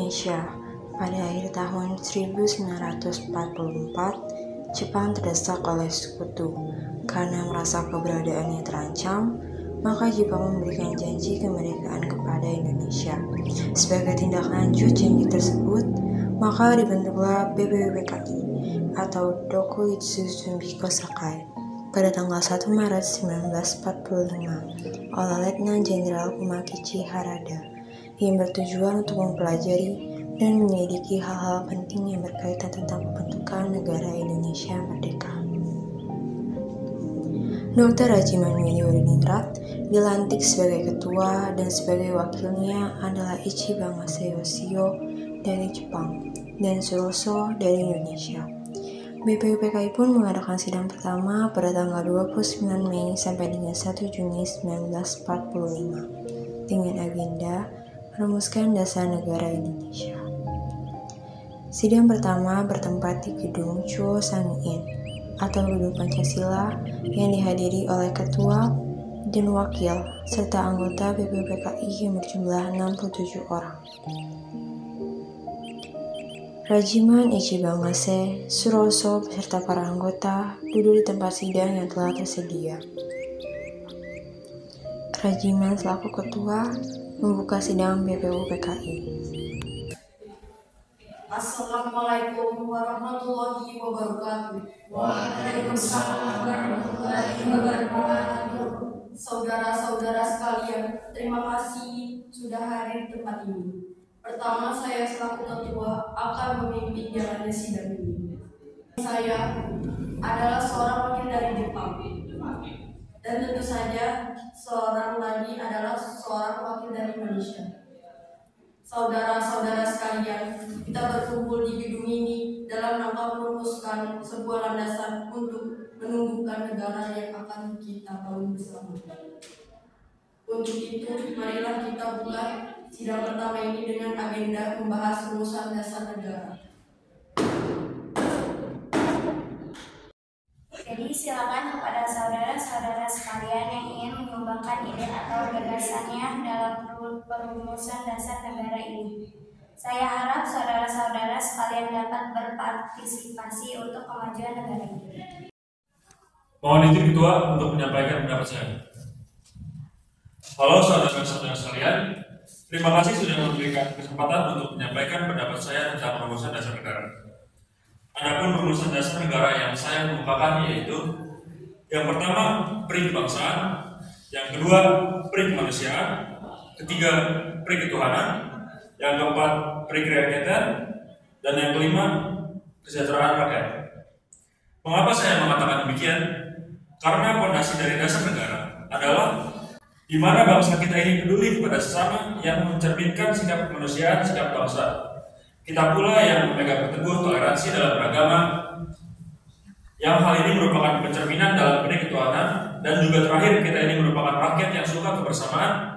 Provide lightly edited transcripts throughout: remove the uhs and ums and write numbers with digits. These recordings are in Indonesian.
Indonesia. Pada akhir tahun 1944, Jepang terdesak oleh sekutu. Karena merasa keberadaannya terancam, maka Jepang memberikan janji kemerdekaan kepada Indonesia. Sebagai tindak lanjut janji tersebut, maka dibentuklah BPUPKI atau Dokuitsu Tsumbiko Sakai pada tanggal 1 Maret 1945 oleh Letnan Jenderal Kumakichi Harada yang bertujuan untuk mempelajari dan menyelidiki hal-hal penting yang berkaitan tentang pembentukan negara Indonesia merdeka. Dr. Haji Manuel dilantik sebagai ketua dan sebagai wakilnya adalah Ichiban Yoshio dari Jepang dan Suroso dari Indonesia. BPUPKI pun mengadakan sidang pertama pada tanggal 29 Mei sampai dengan 1 Juni 1945 dengan agenda merumuskan dasar negara Indonesia. Sidang pertama bertempat di Gedung Chuo Sang-in atau Gedung Pancasila yang dihadiri oleh ketua dan wakil serta anggota BPUPKI yang berjumlah 67 orang. Rajiman Ichibangase, Suroso beserta para anggota duduk di tempat sidang yang telah tersedia. Rajiman selaku ketua membuka sidang BPUPKI. Assalamualaikum warahmatullahi wabarakatuh. Waalaikumsalam warahmatullahi wabarakatuh. Saudara-saudara sekalian, terima kasih sudah hadir di tempat ini. Pertama, saya selaku ketua akan memimpin jalannya sidang ini. Saya adalah seorang wakil dari Jepang. Dan tentu saja seorang lagi adalah seorang wakil dari Indonesia. Saudara-saudara sekalian, kita berkumpul di gedung ini dalam rangka merumuskan sebuah landasan untuk menumbuhkan negara yang akan kita bangun bersama. Untuk itu, marilah kita buka sidang pertama ini dengan agenda membahas rumusan dasar negara. Jadi silakan kepada saudara-saudara sekalian yang ingin menyumbangkan ide atau gagasannya dalam perumusan dasar negara ini. Saya harap saudara-saudara sekalian dapat berpartisipasi untuk kemajuan negara ini. Mohon izin Ketua untuk menyampaikan pendapat saya. Halo saudara-saudara sekalian, terima kasih sudah memberikan kesempatan untuk menyampaikan pendapat saya tentang perumusan dasar negara. Adapun perumusan dasar negara yang saya kemukakan yaitu yang pertama pri kebangsaan, yang kedua pri kemanusiaan, ketiga pri ketuhanan, yang keempat pri kerakyatan, dan yang kelima kesejahteraan rakyat. Mengapa saya mengatakan demikian? Karena fondasi dari dasar negara adalah di mana bangsa kita ini peduli kepada sesama yang mencerminkan sikap kemanusiaan, sikap bangsa. Kita pula yang memegang teguh toleransi dalam beragama, yang hal ini merupakan pencerminan dalam benih ketuhanan, dan juga terakhir kita ini merupakan rakyat yang suka kebersamaan,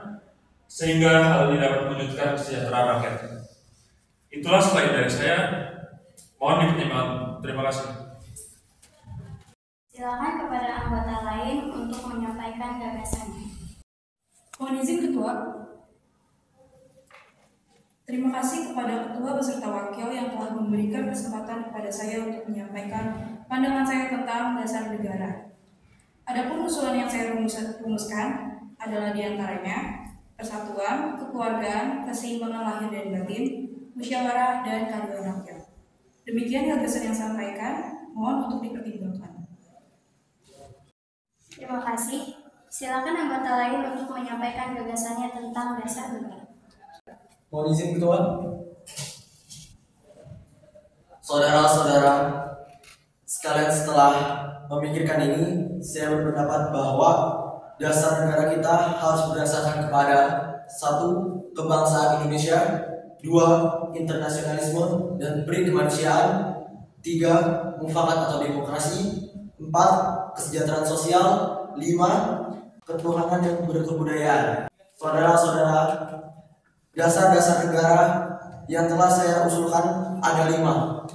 sehingga hal ini dapat mewujudkan kesejahteraan rakyat. Itulah slide dari saya. Mohon dipertimbangkan. Terima kasih. Silakan kepada anggota lain untuk menyampaikan gagasannya. Mohon izin Ketua. Terima kasih kepada Ketua beserta Wakil yang telah memberikan kesempatan kepada saya untuk menyampaikan pandangan saya tentang dasar negara. Adapun usulan yang saya rumuskan adalah diantaranya persatuan, kekeluargaan, keseimbangan lahir dan batin, musyawarah, dan keadilan rakyat. Demikian gagasan yang saya sampaikan, mohon untuk dipertimbangkan. Terima kasih. Silakan anggota lain untuk menyampaikan gagasannya tentang dasar negara. Mohon izin Ketua. Saudara-saudara sekalian, setelah memikirkan ini, saya berpendapat bahwa dasar negara kita harus berdasarkan kepada 1. Kebangsaan Indonesia, 2. Internasionalisme dan pri kemanusiaan, 3. Mufakat atau demokrasi, 4. Kesejahteraan sosial, 5. Ketuhanan dan berkebudayaan. Saudara-saudara, dasar-dasar negara yang telah saya usulkan ada 5.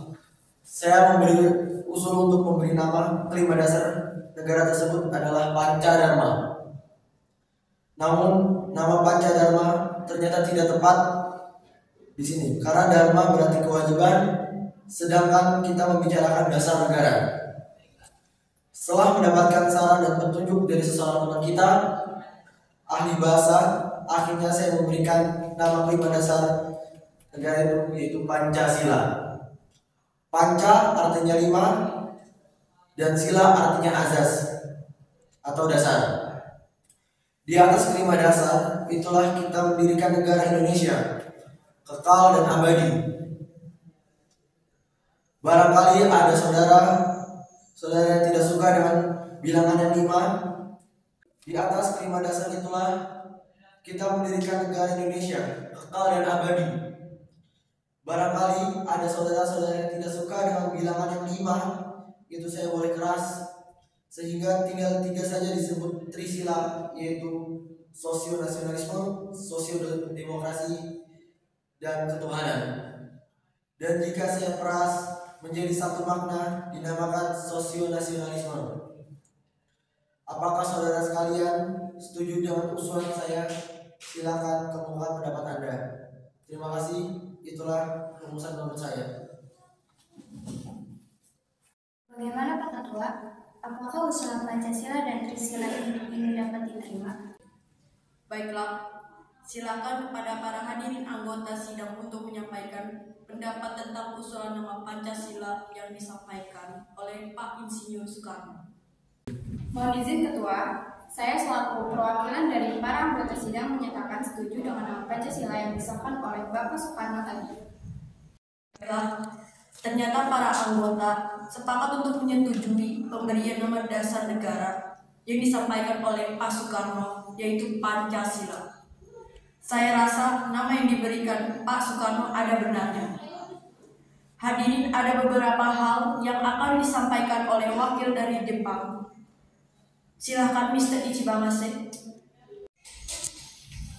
Saya memberi usul untuk memberi nama kelima dasar negara tersebut adalah Pancadharma. Namun nama Pancadharma ternyata tidak tepat di sini karena dharma berarti kewajiban, sedangkan kita membicarakan dasar negara. Setelah mendapatkan saran dan petunjuk dari seseorang teman kita, ahli bahasa, akhirnya saya memberikan nama kelima dasar negara itu, yaitu Pancasila. Panca artinya 5 dan sila artinya azas atau dasar. Di atas kelima dasar itulah kita mendirikan negara Indonesia, kekal dan abadi. Barangkali ada saudara yang tidak suka dengan bilangan yang 5. Di atas kelima dasar itulah kita mendirikan negara Indonesia, kekal dan abadi. Barangkali ada saudara-saudara yang tidak suka dengan bilangan yang 5, itu saya boleh keras, sehingga tinggal 3 saja disebut trisila, yaitu sosionasionalisme, sosiodemokrasi, dan ketuhanan. Dan jika saya peras menjadi satu makna, dinamakan sosionasionalisme. Apakah saudara sekalian setuju dengan usulan saya? Silakan kemukakan pendapat Anda. Terima kasih. Itulah rumusan menurut saya. Bagaimana Pak Ketua? Apakah usulan Pancasila dan Trisila ini dapat diterima? Baiklah, silakan kepada para hadirin anggota sidang untuk menyampaikan pendapat tentang usulan nama Pancasila yang disampaikan oleh Pak Insinyur Soekarno. Mohon izin Ketua, saya selaku perwakilan dari para anggota sidang menyatakan setuju dengan nama Pancasila yang disahkan oleh Bapak Soekarno tadi. Ternyata para anggota sepakat untuk menyetujui pemberian nama dasar negara yang disampaikan oleh Pak Soekarno, yaitu Pancasila. Saya rasa nama yang diberikan Pak Soekarno ada benarnya. Hadirin, ada beberapa hal yang akan disampaikan oleh wakil dari Jepang. Silahkan Mr. Ichibamase.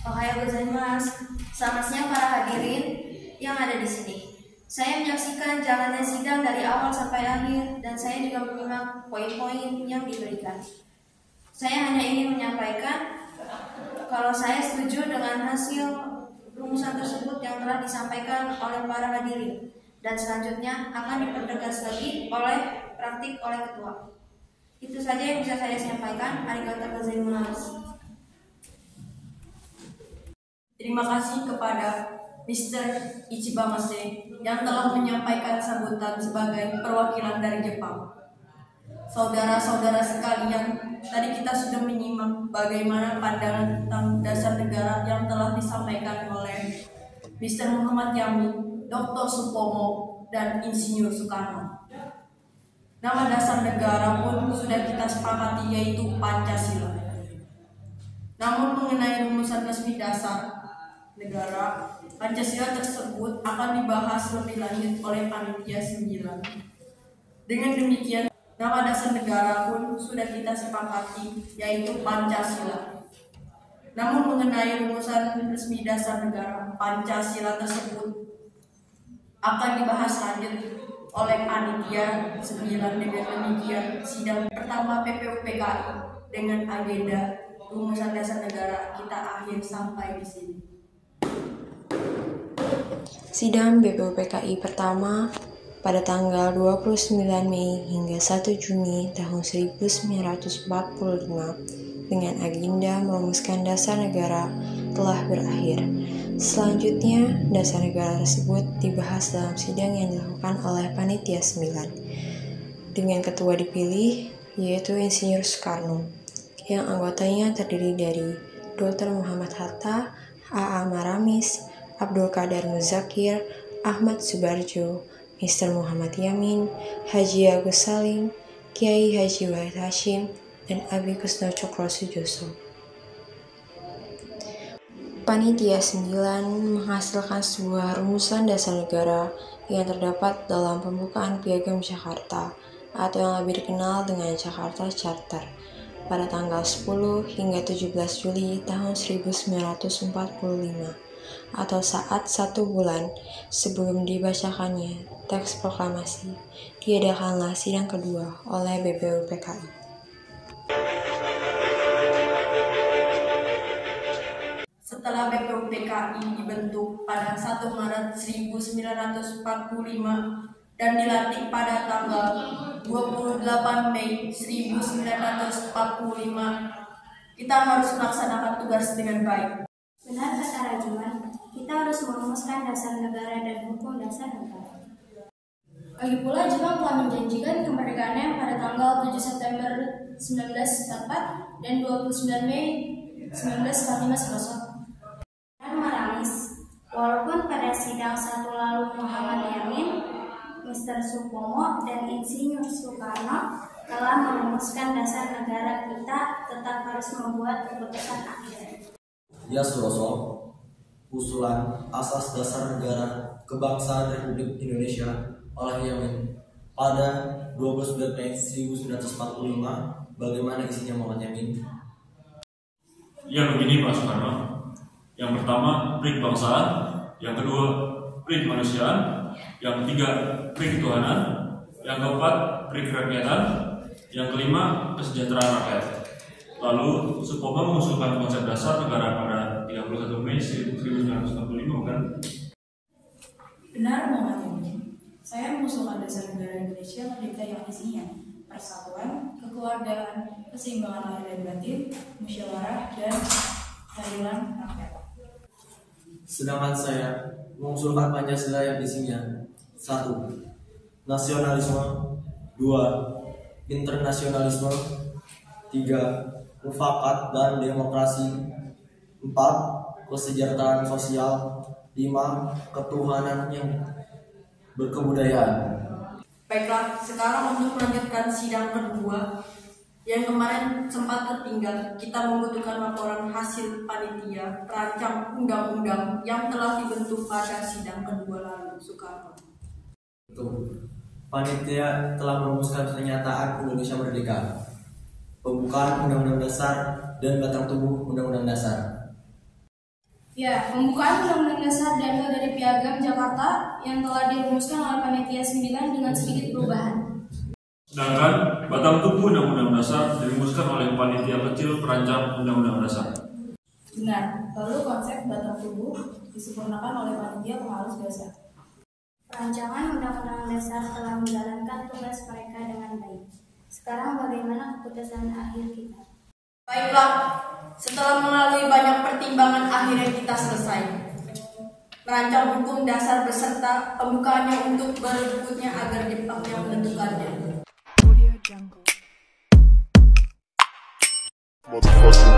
Ohayou gozaimasu. Selamat siang para hadirin yang ada di sini. Saya menyaksikan jalannya sidang dari awal sampai akhir dan saya juga menyimak poin-poin yang diberikan. Saya hanya ingin menyampaikan kalau saya setuju dengan hasil rumusan tersebut yang telah disampaikan oleh para hadirin dan selanjutnya akan dipertegas lagi oleh praktik oleh ketua. Itu saja yang bisa saya sampaikan. Arigatou gozaimasu. Terima kasih kepada Mr. Ichibamase yang telah menyampaikan sambutan sebagai perwakilan dari Jepang. Saudara-saudara sekalian, tadi kita sudah menyimak bagaimana pandangan tentang dasar negara yang telah disampaikan oleh Mr. Muhammad Yamin, Dr. Supomo, dan Insinyur Soekarno. Nama dasar negara pun sudah kita sepakati, yaitu Pancasila. Namun mengenai rumusan resmi dasar negara, Pancasila tersebut akan dibahas lebih lanjut oleh Panitia 9. Dengan demikian, nama dasar negara pun sudah kita sepakati, yaitu Pancasila. Namun mengenai rumusan resmi dasar negara, Pancasila tersebut akan dibahas lanjut oleh Panitia 9. Dengan demikian, sidang pertama PPUPKI dengan agenda rumusan dasar negara kita akhir sampai di sini. Sidang BPUPKI pertama pada tanggal 29 Mei hingga 1 Juni tahun 1945 dengan agenda merumuskan dasar negara telah berakhir. Selanjutnya, dasar negara tersebut dibahas dalam sidang yang dilakukan oleh Panitia 9 dengan ketua dipilih yaitu Insinyur Soekarno yang anggotanya terdiri dari Dr. Muhammad Hatta, A.A. Maramis, Abdul Qadar Muzakir, Ahmad Subarjo, Mr. Muhammad Yamin, Haji Agus Salim, Kiai Haji Wahid Hashim, dan Abi Kusno Cokro Sujoso. Panitia 9 menghasilkan sebuah rumusan dasar negara yang terdapat dalam pembukaan Piagam Jakarta atau yang lebih dikenal dengan Jakarta Charter pada tanggal 10 hingga 17 Juli tahun 1945 atau saat 1 bulan sebelum dibacakannya teks proklamasi, diadakanlah sidang kedua oleh BPUPKI. setelah BPUPKI dibentuk pada 1 Maret 1945 dan dilantik pada tanggal 28 Mei 1945, kita harus melaksanakan tugas dengan baik. Benar kata Rajuman, kita harus merumuskan dasar negara dan hukum dasar negara. Lagi pula Jepang telah menjanjikan kemerdekaannya pada tanggal 7 September 1944 dan 29 Mei 1945. Dan Maramis, walaupun pada sidang 1 lalu Muhammad Yamin, Mr. Supomo, dan Insinyur Soekarno telah merumuskan dasar negara, kita tetap harus membuat keputusan akhir. Ya Suroso, usulan asas dasar negara kebangsaan Republik Indonesia oleh Yamin pada 29 Mei 1945, bagaimana isinya Muhammad Yamin? Ya begini Pak Soekarno. Yang pertama, pri kebangsaan. Yang kedua, pri kemanusiaan. Yang ketiga, pri ketuhanan. Yang keempat, pri kerakyatan. Yang kelima, kesejahteraan rakyat. Lalu Supomo mengusulkan konsep dasar negara pada 31 Mei 1945, bukan? Benar Muhammad Yamin. Saya mengusulkan dasar negara Indonesia merdeka yang isinya persatuan, kekeluargaan, keseimbangan lahir dan batin, musyawarah, dan keadilan rakyat. Sedangkan saya mengusulkan Pancasila yang isinya 1. Nasionalisme. 2. Internasionalisme. 3. Mufakat dan demokrasi. 4. Kesejahteraan sosial. 5. Ketuhanan yang berkebudayaan. Baiklah, sekarang untuk melanjutkan sidang kedua yang kemarin sempat tertinggal, kita membutuhkan laporan hasil panitia perancang undang-undang yang telah dibentuk pada sidang kedua lalu. Soekarno. Panitia telah merumuskan pernyataan Indonesia Merdeka, pembukaan Undang-Undang Dasar, dan batang tubuh Undang-Undang Dasar. Ya, pembukaan Undang-Undang Dasar dan dari Piagam Jakarta yang telah dirumuskan oleh Panitia 9 dengan sedikit perubahan. Sedangkan batang tubuh Undang-Undang Dasar dirumuskan oleh panitia kecil perancang Undang-Undang Dasar. Benar, lalu konsep batang tubuh disempurnakan oleh Panitia Penghalus Dasar. Perancangan Undang-Undang Dasar telah menjalankan tugas mereka dengan baik. Sekarang bagaimana keputusan akhir kita? Baiklah, setelah melalui banyak pertimbangan akhirnya kita selesai merancang hukum dasar beserta pembukaannya untuk berikutnya agar Jepang yang menentukannya. Motherfucker.